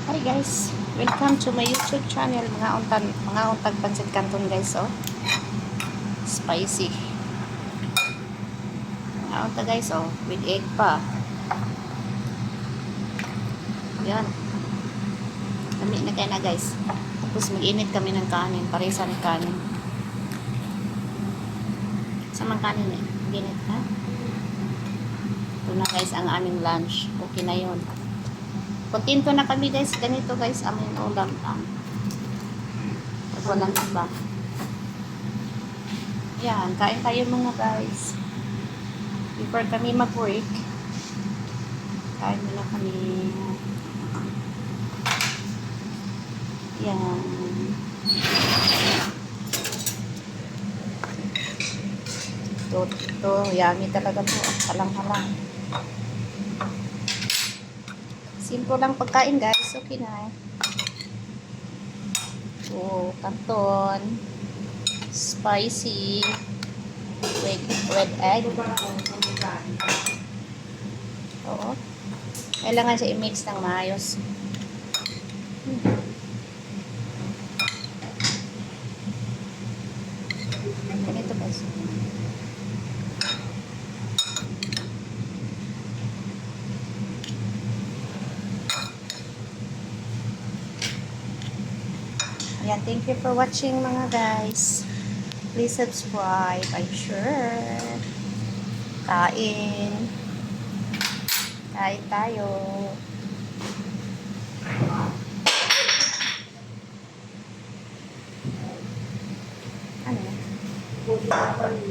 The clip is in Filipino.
Hi guys, welcome to my YouTube channel. Mga untag pancit canton guys, oh. Spicy. Mga untag guys, oh, with egg pa. Yan. Dami na kayo na guys. Tapos mag-init kami ng kanin, paresa ng kanin. Samang kanin eh. Ginit ha. Ito na guys ang aming lunch. Okay na yun. Kontento na kami guys. Ganito guys, aming ulam. Pag walang iba. Yan, kain tayo mga guys. Before kami mag-work, kain muna kami. Yan. Ito, yummy talaga to. Halang-halang. Simple lang pagkain guys. Okay na eh. So, canton. Spicy. With egg. Oo. Kailangan siya i-mix ng maayos. Ganito guys. Ayan, thank you for watching mga guys. Please subscribe. I'm sure. Kain. Kain tayo. Ano?